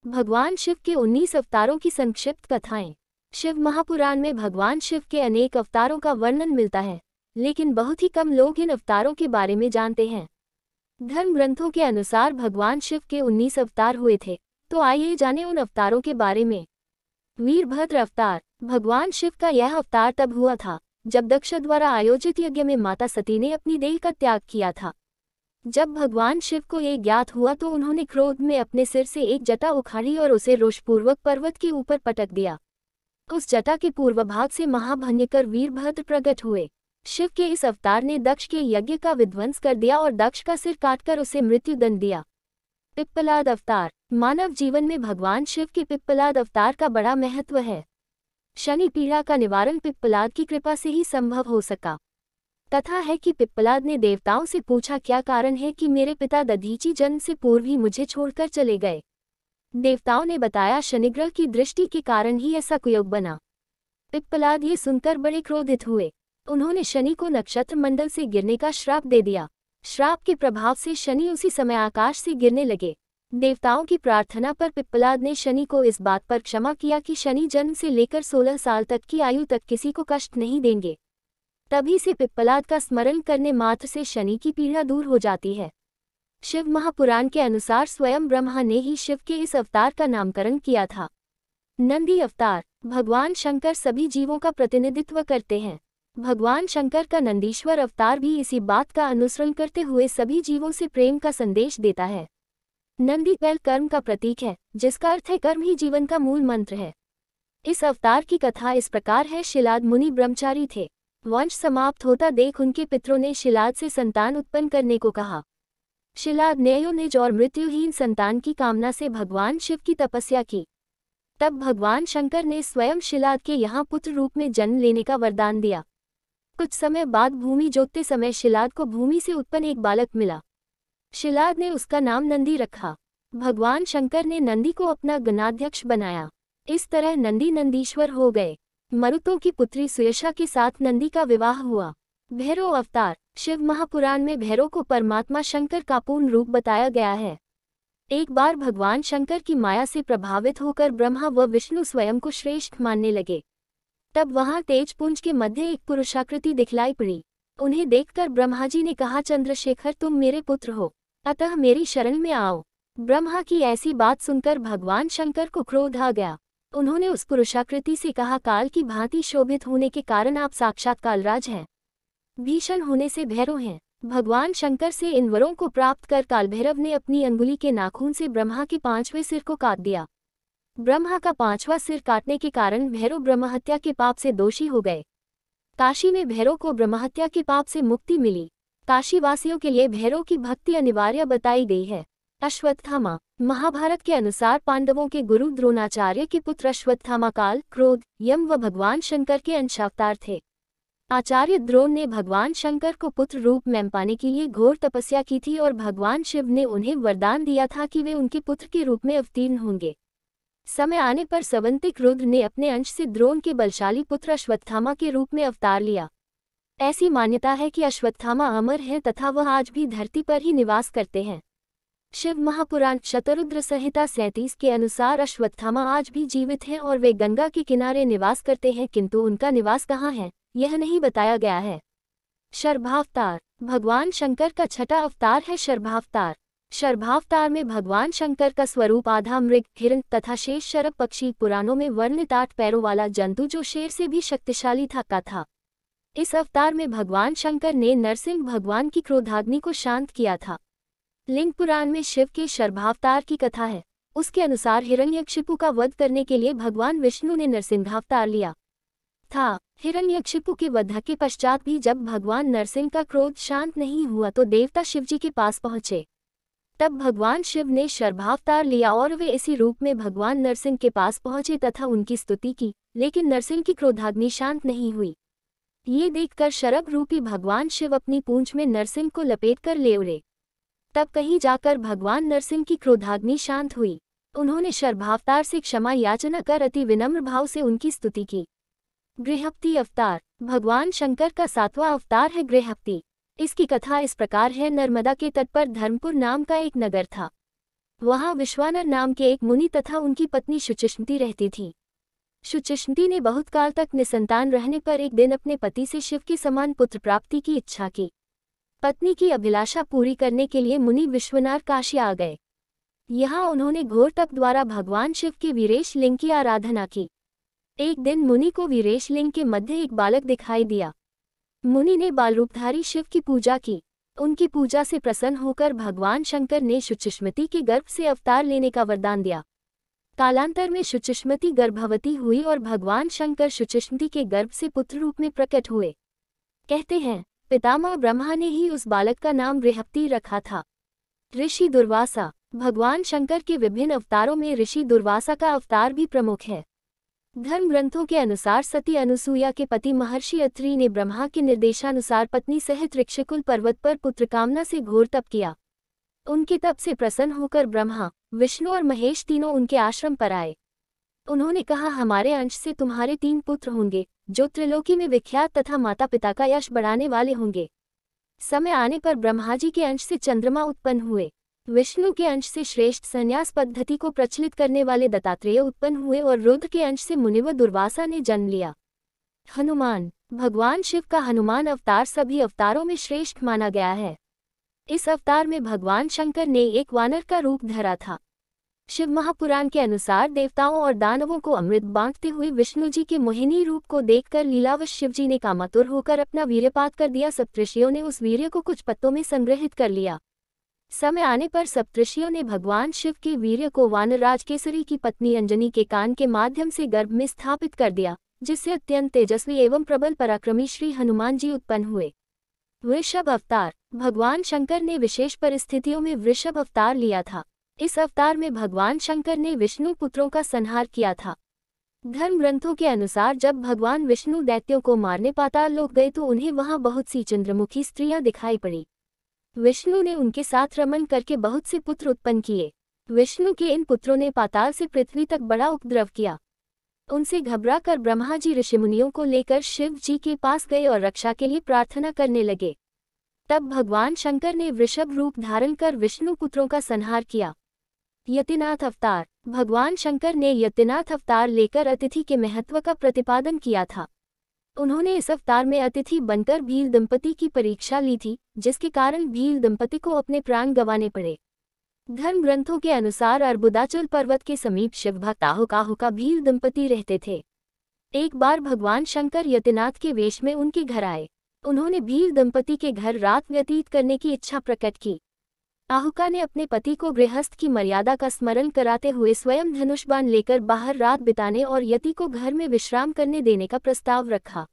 भगवान शिव के 19 अवतारों की संक्षिप्त कथाएं। शिव महापुराण में भगवान शिव के अनेक अवतारों का वर्णन मिलता है, लेकिन बहुत ही कम लोग इन अवतारों के बारे में जानते हैं। धर्म ग्रंथों के अनुसार भगवान शिव के 19 अवतार हुए थे, तो आइए जानें उन अवतारों के बारे में। वीरभद्र अवतार। भगवान शिव का यह अवतार तब हुआ था जब दक्ष द्वारा आयोजित यज्ञ में माता सती ने अपनी देह का त्याग किया था। जब भगवान शिव को ये ज्ञात हुआ तो उन्होंने क्रोध में अपने सिर से एक जटा उखाड़ी और उसे रोषपूर्वक पर्वत के ऊपर पटक दिया। उस जटा के पूर्व भाग से महाभयंकर वीरभद्र प्रकट हुए। शिव के इस अवतार ने दक्ष के यज्ञ का विध्वंस कर दिया और दक्ष का सिर काटकर उसे मृत्युदंड दिया। पिप्पलाद अवतार। मानव जीवन में भगवान शिव के पिप्पलाद अवतार का बड़ा महत्व है। शनि पीड़ा का निवारण पिप्पलाद की कृपा से ही संभव हो सका। कथा है कि पिप्पलाद ने देवताओं से पूछा, क्या कारण है कि मेरे पिता दधीचि जन्म से पूर्व ही मुझे छोड़कर चले गए। देवताओं ने बताया, शनिग्रह की दृष्टि के कारण ही ऐसा कुयोग बना। पिप्पलाद ये सुनकर बड़े क्रोधित हुए। उन्होंने शनि को नक्षत्र मंडल से गिरने का श्राप दे दिया। श्राप के प्रभाव से शनि उसी समय आकाश से गिरने लगे। देवताओं की प्रार्थना पर पिप्पलाद ने शनि को इस बात पर क्षमा किया कि शनि जन्म से लेकर 16 साल तक की आयु तक किसी को कष्ट नहीं देंगे। तभी से पिप्पलाद का स्मरण करने मात्र से शनि की पीड़ा दूर हो जाती है। शिव महापुराण के अनुसार स्वयं ब्रह्मा ने ही शिव के इस अवतार का नामकरण किया था। नंदी अवतार। भगवान शंकर सभी जीवों का प्रतिनिधित्व करते हैं। भगवान शंकर का नंदीश्वर अवतार भी इसी बात का अनुसरण करते हुए सभी जीवों से प्रेम का संदेश देता है। नंदी बैल कर्म का प्रतीक है, जिसका अर्थ है कर्म ही जीवन का मूल मंत्र है। इस अवतार की कथा इस प्रकार है। शिलाद मुनि ब्रह्मचारी थे। वंश समाप्त होता देख उनके पितरों ने शिलाद से संतान उत्पन्न करने को कहा। शिलाद ने निज और मृत्युहीन संतान की कामना से भगवान शिव की तपस्या की। तब भगवान शंकर ने स्वयं शिलाद के यहाँ पुत्र रूप में जन्म लेने का वरदान दिया। कुछ समय बाद भूमि जोतते समय शिलाद को भूमि से उत्पन्न एक बालक मिला। शिलाद ने उसका नाम नंदी रखा। भगवान शंकर ने नंदी को अपना गणाध्यक्ष बनाया। इस तरह नंदी नंदीश्वर हो गए। मरुतों की पुत्री सुयशा के साथ नंदी का विवाह हुआ। भैरव अवतार। शिव महापुराण में भैरव को परमात्मा शंकर का पूर्ण रूप बताया गया है। एक बार भगवान शंकर की माया से प्रभावित होकर ब्रह्मा व विष्णु स्वयं को श्रेष्ठ मानने लगे। तब वहां तेजपुंज के मध्य एक पुरुषाकृति दिखलाई पड़ी। उन्हें देखकर ब्रह्मा जी ने कहा, चंद्रशेखर तुम मेरे पुत्र हो, अतः मेरी शरण में आओ। ब्रह्मा की ऐसी बात सुनकर भगवान शंकर को क्रोध आ गया। उन्होंने उस पुरुषाकृति से कहा, काल की भांति शोभित होने के कारण आप साक्षात कालराज हैं, भीषण होने से भैरव हैं। भगवान शंकर से इन वरों को प्राप्त कर कालभैरव ने अपनी अंगुली के नाखून से ब्रह्मा के 5वें सिर को काट दिया। ब्रह्मा का 5वां सिर काटने के कारण भैरव ब्रह्महत्या के पाप से दोषी हो गए। काशी में भैरव को ब्रह्महत्या के पाप से मुक्ति मिली। काशी वासियों के लिए भैरव की भक्ति अनिवार्य बताई गई है। अश्वत्थामा। महाभारत के अनुसार पांडवों के गुरु द्रोणाचार्य के पुत्र अश्वत्थामा काल, क्रोध, यम व भगवान शंकर के अंशावतार थे। आचार्य द्रोण ने भगवान शंकर को पुत्र रूप में पाने के लिए घोर तपस्या की थी और भगवान शिव ने उन्हें वरदान दिया था कि वे उनके पुत्र के रूप में अवतीर्ण होंगे। समय आने पर सवंतिक रुद्र ने अपने अंश से द्रोण के बलशाली पुत्र अश्वत्थामा के रूप में अवतार लिया। ऐसी मान्यता है कि अश्वत्थामा अमर है तथा वह आज भी धरती पर ही निवास करते हैं। शिव महापुराण शतरुद्र संहिता 37 के अनुसार अश्वत्थामा आज भी जीवित हैं और वे गंगा के किनारे निवास करते हैं, किंतु उनका निवास कहाँ है यह नहीं बताया गया है। शर्भावतार। भगवान शंकर का छठा अवतार है शर्भावतार। शर्भावतार में भगवान शंकर का स्वरूप आधा मृग, हिरण तथा शेष शरभ पक्षी पुराणों में वर्णित 8 पैरों वाला जंतु जो शेर से भी शक्तिशाली था। इस अवतार में भगवान शंकर ने नरसिंह भगवान की क्रोधाग्नि को शांत किया था। लिंग पुराण में शिव के शर्भावतार की कथा है। उसके अनुसार हिरण्यकशिपु का वध करने के लिए भगवान विष्णु ने नरसिंहावतार लिया था। हिरण्यकशिपु के वध के पश्चात भी जब भगवान नरसिंह का क्रोध शांत नहीं हुआ तो देवता शिवजी के पास पहुंचे। तब भगवान शिव ने शर्भावतार लिया और वे इसी रूप में भगवान नरसिंह के पास पहुंचे तथा उनकी स्तुति की, लेकिन नरसिंह की क्रोधाग्नि शांत नहीं हुई। ये देखकर शरभ रूपी भगवान शिव अपनी पूंछ में नरसिंह को लपेटकर ले उड़े। तब कहीं जाकर भगवान नरसिंह की क्रोधाग्नि शांत हुई। उन्होंने शर्भावतार से क्षमा याचना कर अति विनम्र भाव से उनकी स्तुति की। गृहपति अवतार। भगवान शंकर का 7वां अवतार है गृहपति। इसकी कथा इस प्रकार है। नर्मदा के तट पर धर्मपुर नाम का एक नगर था। वहां विश्वानर नाम के एक मुनि तथा उनकी पत्नी शुचिष्मति रहती थी। शुचिष्मति ने बहुत काल तक निसंतान रहने पर एक दिन अपने पति से शिव के समान पुत्र प्राप्ति की इच्छा की। पत्नी की अभिलाषा पूरी करने के लिए मुनि विश्वनाथ काशी आ गए। यहाँ उन्होंने घोर तप द्वारा भगवान शिव के वीरेश लिंग की आराधना की। एक दिन मुनि को वीरेश लिंग के मध्य एक बालक दिखाई दिया। मुनि ने बालरूपधारी शिव की पूजा की। उनकी पूजा से प्रसन्न होकर भगवान शंकर ने शुचिष्मति के गर्भ से अवतार लेने का वरदान दिया। कालांतर में शुचिष्मति गर्भवती हुई और भगवान शंकर शुचिष्मति के गर्भ से पुत्र रूप में प्रकट हुए। कहते हैं पितामह ब्रह्मा ने ही उस बालक का नाम बृहस्पति रखा था। ऋषि दुर्वासा। भगवान शंकर के विभिन्न अवतारों में ऋषि दुर्वासा का अवतार भी प्रमुख है। धर्म ग्रंथों के अनुसार सती अनुसूया के पति महर्षि अत्रि ने ब्रह्मा के निर्देशानुसार पत्नी सहित ऋक्षकुल पर्वत पर पुत्र कामना से घोर तप किया। उनके तप से प्रसन्न होकर ब्रह्मा, विष्णु और महेश तीनों उनके आश्रम पर आए। उन्होंने कहा, हमारे अंश से तुम्हारे 3 पुत्र होंगे जो त्रिलोकी में विख्यात तथा माता पिता का यश बढ़ाने वाले होंगे। समय आने पर ब्रह्मा जी के अंश से चंद्रमा उत्पन्न हुए। विष्णु के अंश से श्रेष्ठ संन्यास पद्धति को प्रचलित करने वाले दत्तात्रेय उत्पन्न हुए और रुद्र के अंश से मुनिवर दुर्वासा ने जन्म लिया। हनुमान। भगवान शिव का हनुमान अवतार सभी अवतारों में श्रेष्ठ माना गया है। इस अवतार में भगवान शंकर ने एक वानर का रूप धरा था। शिव महापुराण के अनुसार देवताओं और दानवों को अमृत बांटते हुए विष्णु जी के मोहिनी रूप को देखकर लीलावश शिव जी ने कामातुर होकर अपना वीर्यपात कर दिया। सप्तऋषियों ने उस वीर्य को कुछ पत्तों में संग्रहित कर लिया। समय आने पर सप्तऋषियों ने भगवान शिव के वीर्य को वानरराज केसरी की पत्नी अंजनी के कान के माध्यम से गर्भ में स्थापित कर दिया, जिससे अत्यंत तेजस्वी एवं प्रबल पराक्रमी श्री हनुमान जी उत्पन्न हुए। वृषभ अवतार। भगवान शंकर ने विशेष परिस्थितियों में वृषभ अवतार लिया था। इस अवतार में भगवान शंकर ने विष्णु पुत्रों का संहार किया था। धर्म ग्रंथों के अनुसार जब भगवान विष्णु दैत्यों को मारने पाताल लोक गए तो उन्हें वहां बहुत सी चंद्रमुखी स्त्रियां दिखाई पड़ी। विष्णु ने उनके साथ रमन करके बहुत से पुत्र उत्पन्न किए। विष्णु के इन पुत्रों ने पाताल से पृथ्वी तक बड़ा उपद्रव किया। उनसे घबरा कर ब्रह्मा जी ऋषिमुनियों को लेकर शिव जी के पास गए और रक्षा के लिए प्रार्थना करने लगे। तब भगवान शंकर ने वृषभ रूप धारण कर विष्णु पुत्रों का संहार किया। यतिनाथ अवतार। भगवान शंकर ने यतिनाथ अवतार लेकर अतिथि के महत्व का प्रतिपादन किया था। उन्होंने इस अवतार में अतिथि बनकर भील दंपति की परीक्षा ली थी, जिसके कारण भील दंपति को अपने प्राण गंवाने पड़े। धर्म ग्रंथों के अनुसार अर्बुदाचल पर्वत के समीप शिवभक्त आहुकाहु का भील दंपति रहते थे। एक बार भगवान शंकर यतिनाथ के वेश में उनके घर आए। उन्होंने भील दंपति के घर रात व्यतीत करने की इच्छा प्रकट की। आहुका ने अपने पति को गृहस्थ की मर्यादा का स्मरण कराते हुए स्वयं धनुष बाण लेकर बाहर रात बिताने और यति को घर में विश्राम करने देने का प्रस्ताव रखा।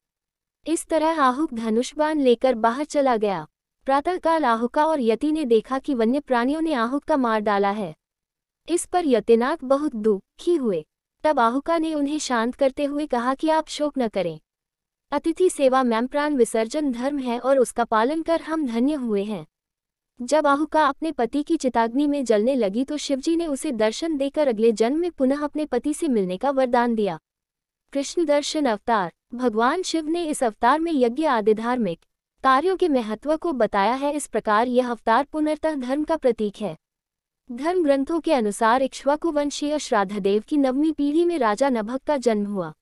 इस तरह आहुक धनुष बाण लेकर बाहर चला गया। प्रातःकाल आहुका और यति ने देखा कि वन्य प्राणियों ने आहुक का मार डाला है। इस पर यतिनाथ बहुत दुखी हुए। तब आहुका ने उन्हें शांत करते हुए कहा कि आप शोक न करें। अतिथि सेवा में प्राण विसर्जन धर्म है और उसका पालन कर हम धन्य हुए हैं। जब आहुका अपने पति की चिताग्नि में जलने लगी तो शिवजी ने उसे दर्शन देकर अगले जन्म में पुनः अपने पति से मिलने का वरदान दिया। कृष्ण दर्शन अवतार। भगवान शिव ने इस अवतार में यज्ञ आदि धार्मिक कार्यों के महत्व को बताया है। इस प्रकार यह अवतार पुनर्तः धर्म का प्रतीक है। धर्म ग्रंथों के अनुसार इक्ष्वाकु वंशीय श्राद्धदेव की 9वीं पीढ़ी में राजा नभग का जन्म हुआ।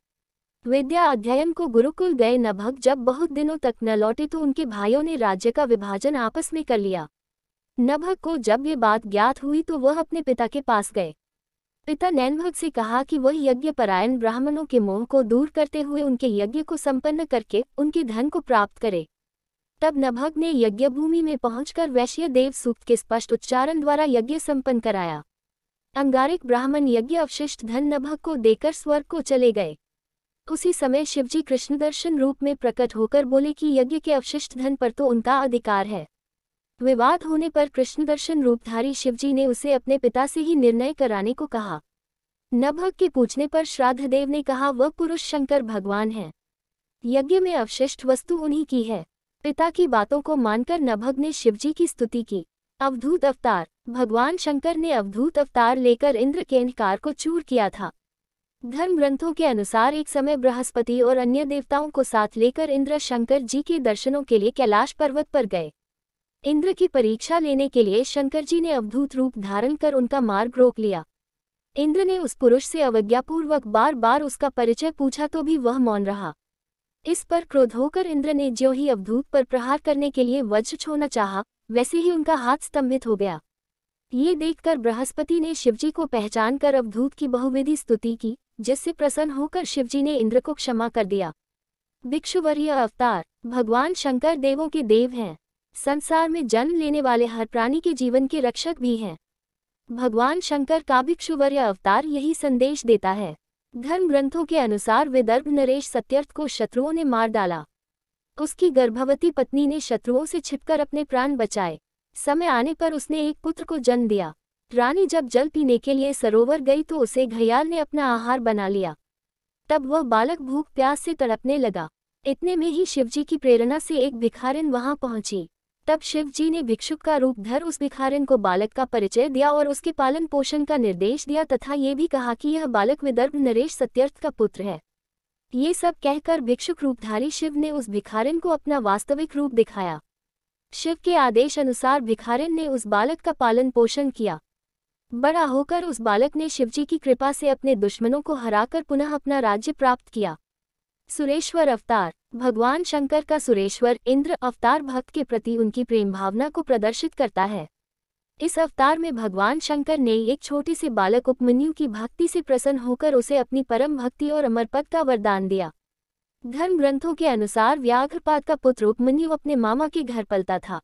विद्या अध्ययन को गुरुकुल गए नभग जब बहुत दिनों तक न लौटे तो उनके भाइयों ने राज्य का विभाजन आपस में कर लिया। नभग को जब ये बात ज्ञात हुई तो वह अपने पिता के पास गए। पिता नैनभग से कहा कि वह यज्ञ परायण ब्राह्मणों के मोह को दूर करते हुए उनके यज्ञ को संपन्न करके उनके धन को प्राप्त करे। तब नभग ने यज्ञ भूमि में पहुंचकर वैश्य देव सूक्त के स्पष्ट उच्चारण द्वारा यज्ञ संपन्न कराया। अंगारिक ब्राह्मण यज्ञ अवशिष्ट धन नभग को देकर स्वर्ग को चले गए। उसी समय शिवजी कृष्णदर्शन रूप में प्रकट होकर बोले कि यज्ञ के अवशिष्ट धन पर तो उनका अधिकार है। विवाद होने पर कृष्णदर्शन रूपधारी शिवजी ने उसे अपने पिता से ही निर्णय कराने को कहा। नभग के पूछने पर श्राद्धदेव ने कहा वह पुरुष शंकर भगवान हैं। यज्ञ में अवशिष्ट वस्तु उन्हीं की है। पिता की बातों को मानकर नभग ने शिवजी की स्तुति की। अवधूत अवतार। भगवान शंकर ने अवधूत अवतार लेकर इंद्र के अहंकार को चूर किया था। धर्म ग्रंथों के अनुसार एक समय बृहस्पति और अन्य देवताओं को साथ लेकर इंद्र शंकर जी के दर्शनों के लिए कैलाश पर्वत पर गए। इंद्र की परीक्षा लेने के लिए शंकर जी ने अवधूत रूप धारण कर उनका मार्ग रोक लिया। इंद्र ने उस पुरुष से अवज्ञापूर्वक बार बार उसका परिचय पूछा तो भी वह मौन रहा। इस पर क्रोध होकर इंद्र ने ज्यों ही अवधूत पर प्रहार करने के लिए वज्र छोड़ना चाहा, वैसे ही उनका हाथ स्तंभित हो गया। ये देखकर बृहस्पति ने शिवजी को पहचान कर अवधूत की बहुविधि स्तुति की, जिससे प्रसन्न होकर शिवजी ने इंद्र को क्षमा कर दिया। भिक्षुवर्य अवतार भगवान शंकर देवों के देव हैं। संसार में जन्म लेने वाले हर प्राणी के जीवन के रक्षक भी हैं। भगवान शंकर का भिक्षुवर्य अवतार यही संदेश देता है। धर्म ग्रंथों के अनुसार विदर्भ नरेश सत्यर्थ को शत्रुओं ने मार डाला। उसकी गर्भवती पत्नी ने शत्रुओं से छिपकर अपने प्राण बचाए। समय आने पर उसने एक पुत्र को जन्म दिया। रानी जब जल पीने के लिए सरोवर गई तो उसे घड़ियाल ने अपना आहार बना लिया। तब वह बालक भूख प्यास से तड़पने लगा। इतने में ही शिवजी की प्रेरणा से एक भिखारिन वहां पहुंची। तब शिवजी ने भिक्षुक का रूप धर उस भिखारिन को बालक का परिचय दिया और उसके पालन पोषण का निर्देश दिया तथा ये भी कहा कि यह बालक विदर्भ नरेश सत्यर्थ का पुत्र है। ये सब कहकर भिक्षुक रूपधारी शिव ने उस भिखारिन को अपना वास्तविक रूप दिखाया। शिव के आदेश अनुसार भिखारिन ने उस बालक का पालन पोषण किया। बड़ा होकर उस बालक ने शिवजी की कृपा से अपने दुश्मनों को हराकर पुनः अपना राज्य प्राप्त किया। सुरेश्वर अवतार भगवान शंकर का सुरेश्वर इंद्र अवतार भक्त के प्रति उनकी प्रेम भावना को प्रदर्शित करता है। इस अवतार में भगवान शंकर ने एक छोटे से बालक उपमन्यु की भक्ति से प्रसन्न होकर उसे अपनी परम भक्ति और अमर पद का वरदान दिया। धर्म ग्रंथों के अनुसार व्याघ्रपाद का पुत्र उपमन्यु अपने मामा के घर पलता था।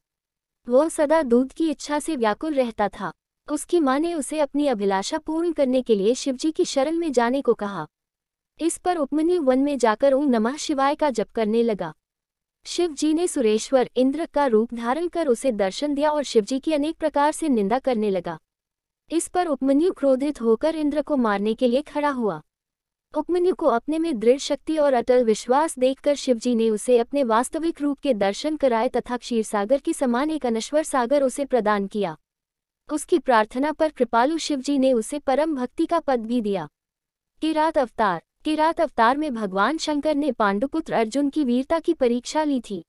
वह सदा दूध की इच्छा से व्याकुल रहता था। उसकी मां ने उसे अपनी अभिलाषा पूर्ण करने के लिए शिवजी की शरण में जाने को कहा। इस पर उपमन्यु वन में जाकर ओम नमः शिवाय का जप करने लगा। शिव जी ने सुरेश्वर इंद्र का रूप धारण कर उसे दर्शन दिया और शिवजी की अनेक प्रकार से निंदा करने लगा। इस पर उपमन्यु क्रोधित होकर इंद्र को मारने के लिए खड़ा हुआ। उपमन्यु को अपने में दृढ़ शक्ति और अटल विश्वास देखकर शिवजी ने उसे अपने वास्तविक रूप के दर्शन कराए तथा क्षीरसागर के समान एक अनश्वर सागर उसे प्रदान किया। उसकी प्रार्थना पर कृपालु शिवजी ने उसे परम भक्ति का पद भी दिया। किरात अवतार किरात अवतार में भगवान शंकर ने पांडुपुत्र अर्जुन की वीरता की परीक्षा ली थी।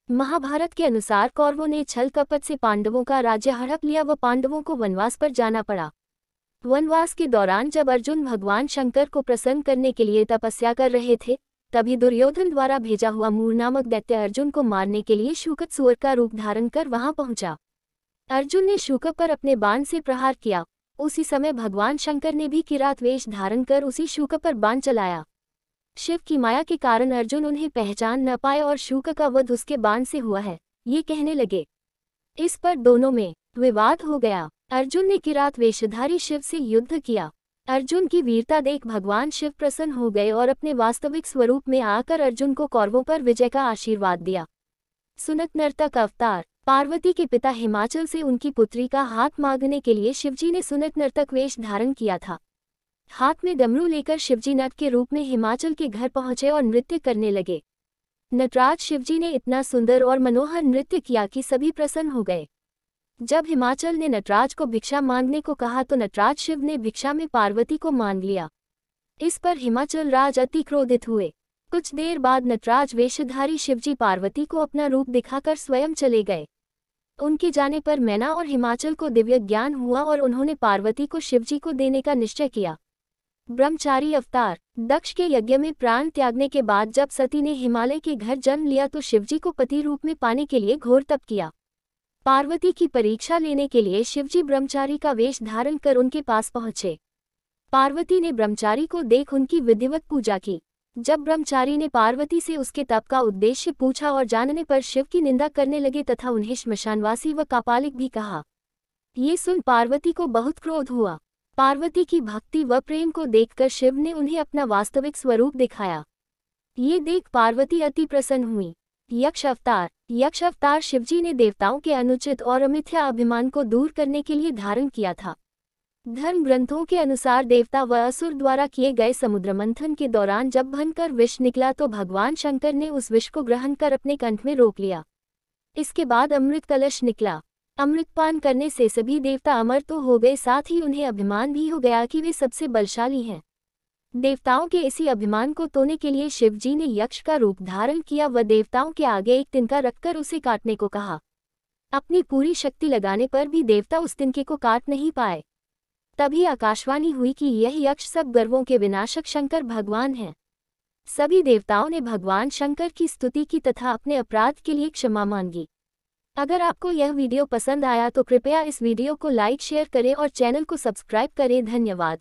महाभारत के अनुसार कौरवों ने छल कपट से पांडवों का राज्य हड़प लिया व पांडवों को वनवास पर जाना पड़ा। वनवास के दौरान जब अर्जुन भगवान शंकर को प्रसन्न करने के लिए तपस्या कर रहे थे, तभी दुर्योधन द्वारा भेजा हुआ मूर नामक दैत्य अर्जुन को मारने के लिए शूकत सूअर का रूप धारण कर वहां पहुंचा। अर्जुन ने शूकत पर अपने बाण से प्रहार किया। उसी समय भगवान शंकर ने भी किरात वेश धारण कर उसी शूकत पर बाण चलाया। शिव की माया के कारण अर्जुन उन्हें पहचान न पाए और शूकत का वध उसके बाण से हुआ है, ये कहने लगे। इस पर दोनों में विवाद हो गया। अर्जुन ने किरात वेशधारी शिव से युद्ध किया। अर्जुन की वीरता देख भगवान शिव प्रसन्न हो गए और अपने वास्तविक स्वरूप में आकर अर्जुन को कौरवों पर विजय का आशीर्वाद दिया। सुनक नर्तक अवतार पार्वती के पिता हिमाचल से उनकी पुत्री का हाथ मांगने के लिए शिवजी ने सुनक नर्तक वेश धारण किया था। हाथ में डमरू लेकर शिवजी नट के रूप में हिमाचल के घर पहुंचे और नृत्य करने लगे। नटराज शिवजी ने इतना सुंदर और मनोहर नृत्य किया कि सभी प्रसन्न हो गए। जब हिमाचल ने नटराज को भिक्षा मांगने को कहा तो नटराज शिव ने भिक्षा में पार्वती को मांग लिया। इस पर हिमाचल राज अति क्रोधित हुए। कुछ देर बाद नटराज वेशधारी शिवजी पार्वती को अपना रूप दिखाकर स्वयं चले गए। उनके जाने पर मैना और हिमाचल को दिव्य ज्ञान हुआ और उन्होंने पार्वती को शिवजी को देने का निश्चय किया। ब्रह्मचारी अवतार दक्ष के यज्ञ में प्राण त्यागने के बाद जब सती ने हिमालय के घर जन्म लिया तो शिवजी को पति रूप में पाने के लिए घोर तप किया। पार्वती की परीक्षा लेने के लिए शिवजी ब्रह्मचारी का वेश धारण कर उनके पास पहुंचे। पार्वती ने ब्रह्मचारी को देख उनकी विधिवत पूजा की। जब ब्रह्मचारी ने पार्वती से उसके तप का उद्देश्य पूछा और जानने पर शिव की निंदा करने लगे तथा उन्हें श्मशानवासी व कापालिक भी कहा। ये सुन पार्वती को बहुत क्रोध हुआ। पार्वती की भक्ति व प्रेम को देखकर शिव ने उन्हें अपना वास्तविक स्वरूप दिखाया। ये देख पार्वती अति प्रसन्न हुई। यक्ष अवतार शिवजी ने देवताओं के अनुचित और अमिथ्या अभिमान को दूर करने के लिए धारण किया था। धर्म ग्रंथों के अनुसार देवता व असुर द्वारा किए गए समुद्र मंथन के दौरान जब भयंकर विष निकला तो भगवान शंकर ने उस विष को ग्रहण कर अपने कंठ में रोक लिया। इसके बाद अमृत कलश निकला। अमृतपान करने से सभी देवता अमर तो हो गए, साथ ही उन्हें अभिमान भी हो गया कि वे सबसे बलशाली हैं। देवताओं के इसी अभिमान को तोड़ने के लिए शिवजी ने यक्ष का रूप धारण किया व देवताओं के आगे एक तिनका रखकर उसे काटने को कहा। अपनी पूरी शक्ति लगाने पर भी देवता उस तिनके को काट नहीं पाए। तभी आकाशवाणी हुई कि यह यक्ष सब गर्वों के विनाशक शंकर भगवान हैं। सभी देवताओं ने भगवान शंकर की स्तुति की तथा अपने अपराध के लिए क्षमा मांगी। अगर आपको यह वीडियो पसंद आया तो कृपया इस वीडियो को लाइक शेयर करें और चैनल को सब्सक्राइब करें। धन्यवाद।